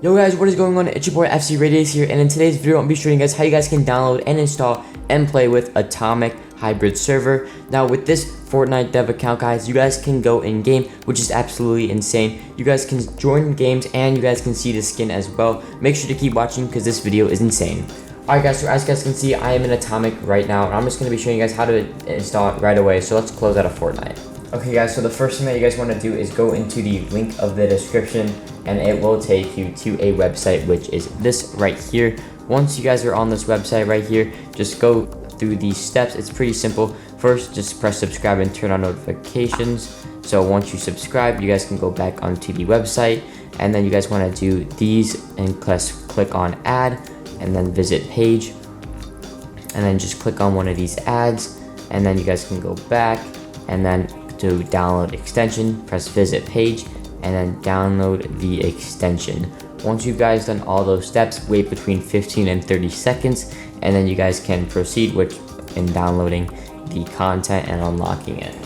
Yo guys, what is going on? It's your boy FC Radius here, and in today's video I'll be showing you guys how you guys can download and install and play with Atomic Hybrid Server. Now with this Fortnite dev account, guys, you guys can go in game, which is absolutely insane. You guys can join games and you guys can see the skin as well. Make sure to keep watching because this video is insane. Alright guys, so as you guys can see, I am in Atomic right now, and I'm just going to be showing you guys how to install it right away. So let's close out of Fortnite. Okay guys, so the first thing that you guys want to do is go into the link of the description, and it will take you to a website, which is this right here. Once you guys are on this website right here, just go through these steps. It's pretty simple. First, just press subscribe and turn on notifications. So once you subscribe, you guys can go back onto the website, and then you guys want to do these and click on add, and then visit page, and then just click on one of these ads, and then you guys can go back, and then to download extension, press visit page, and then download the extension. Once you guys done all those steps, wait between 15 and 30 seconds, and then you guys can proceed in downloading the content and unlocking it.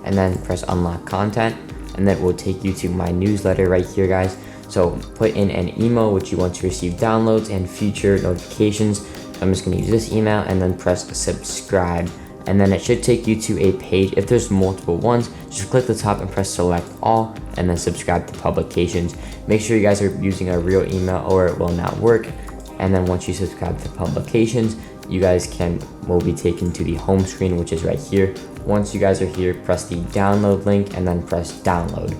And then press unlock content, and that will take you to my newsletter right here, guys. So put in an email which you want to receive downloads and future notifications. I'm just going to use this email, and then press subscribe. And then it should take you to a page. If there's multiple ones, just click the top and press select all, and then subscribe to publications. Make sure you guys are using a real email or it will not work. And then once you subscribe to publications, you guys will be taken to the home screen, which is right here. Once you guys are here, press the download link and then press download.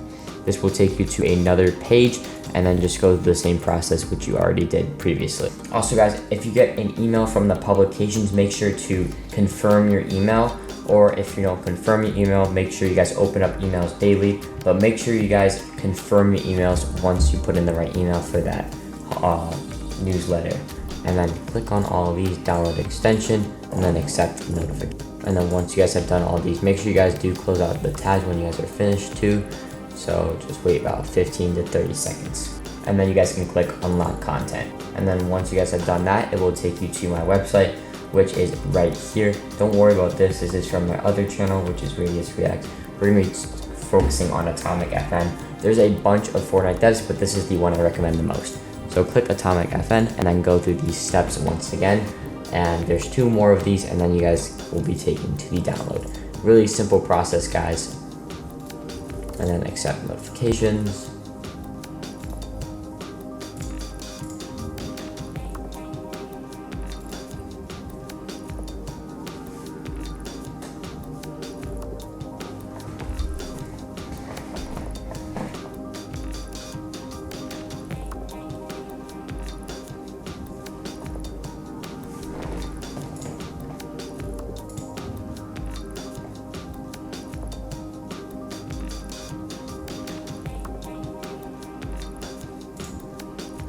This will take you to another page, and then just go through the same process which you already did previously. Also guys, if you get an email from the publications, make sure to confirm your email, or if you don't confirm your email, make sure you guys open up emails daily, but make sure you guys confirm your emails once you put in the right email for that newsletter. And then click on all of these, download extension, and then accept notification. And then once you guys have done all these, make sure you guys do close out the tabs when you guys are finished too. So just wait about 15 to 30 seconds. And then you guys can click unlock content. And then once you guys have done that, it will take you to my website, which is right here. Don't worry about this. This is from my other channel, which is Radius Reacts. We're going to be focusing on Atomic FN. There's a bunch of Fortnite devs, but this is the one I recommend the most. So click Atomic FN and then go through these steps once again. And there's 2 more of these, and then you guys will be taken to the download. Really simple process, guys. And then accept notifications.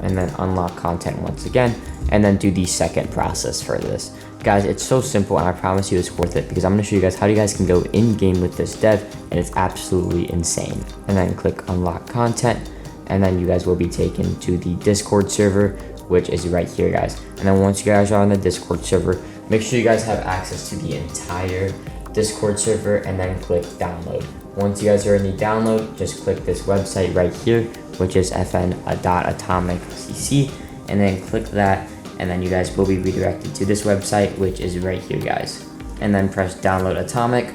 And then unlock content once again, and then do the second process for this. Guys, it's so simple, and I promise you it's worth it, because I'm going to show you guys how you guys can go in game with this dev, and it's absolutely insane. And then click unlock content, and then you guys will be taken to the Discord server, which is right here, guys. And then once you guys are on the Discord server, make sure you guys have access to the entire Discord server, and then click download. Once you guys are in the download, just click this website right here, which is fn.atomicCC, and then click that, and then you guys will be redirected to this website, which is right here, guys. And then press download Atomic,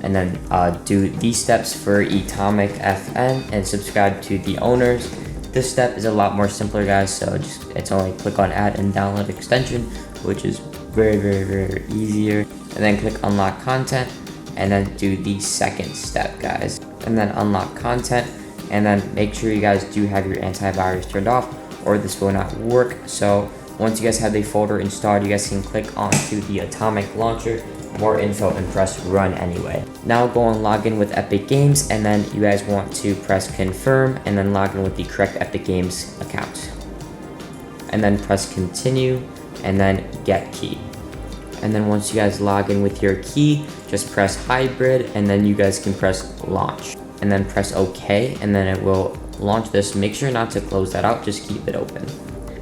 and then do these steps for Atomic FN and subscribe to the owners. This step is a lot more simpler, guys, so it's only click on add and download extension, which is very easier. And then click unlock content, and then do the second step, guys. And then unlock content, and then make sure you guys do have your antivirus turned off, or this will not work. So once you guys have the folder installed, you guys can click onto the Atomic launcher, more info, and press run anyway. Now go and log in with Epic Games, and then you guys want to press confirm, and then log in with the correct Epic Games account. And then press continue, and then get key. And then once you guys log in with your key, just press hybrid, and then you guys can press launch, and then press OK, and then it will launch this. Make sure not to close that out, just keep it open.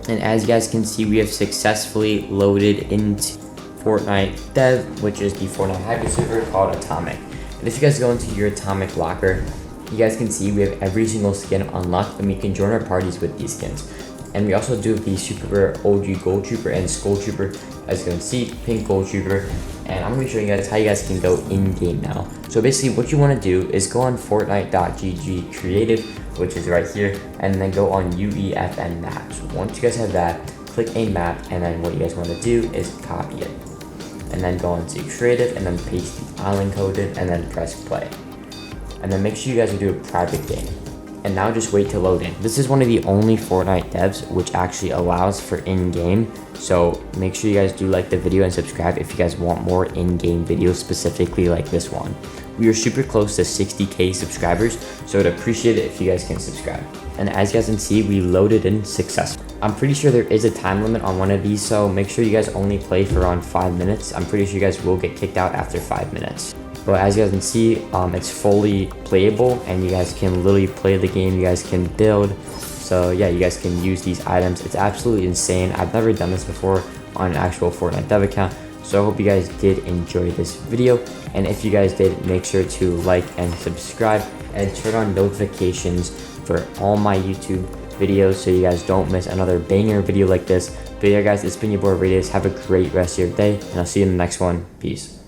And as you guys can see, we have successfully loaded into Fortnite dev, which is the Fortnite Hybrid server called Atomic. And if you guys go into your Atomic locker, you guys can see we have every single skin unlocked, and we can join our parties with these skins. And we also do the super rare OG Gold Trooper and Skull Trooper, as you can see, pink Gold Trooper. And I'm going to be showing you guys how you guys can go in game now. So basically what you want to do is go on Fortnite.gg creative, which is right here, and then go on UEFN maps. Once you guys have that, click a map, and then what you guys want to do is copy it. And then go on to creative, and then paste the island code in, and then press play. And then make sure you guys do a private game. And now just wait to load in. This is one of the only Fortnite devs which actually allows for in-game. So make sure you guys do like the video and subscribe if you guys want more in-game videos, specifically like this one. We are super close to 60K subscribers, so I'd appreciate it if you guys can subscribe. And as you guys can see, we loaded in successfully. I'm pretty sure there is a time limit on one of these, so make sure you guys only play for around 5 minutes. I'm pretty sure you guys will get kicked out after 5 minutes. But as you guys can see, it's fully playable, and you guys can literally play the game, you guys can build. So yeah, you guys can use these items. It's absolutely insane. I've never done this before on an actual Fortnite dev account. So I hope you guys did enjoy this video. And if you guys did, make sure to like and subscribe and turn on notifications for all my YouTube videos so you guys don't miss another banger video like this. But yeah guys, it's been your boy Radius. Have a great rest of your day, and I'll see you in the next one. Peace.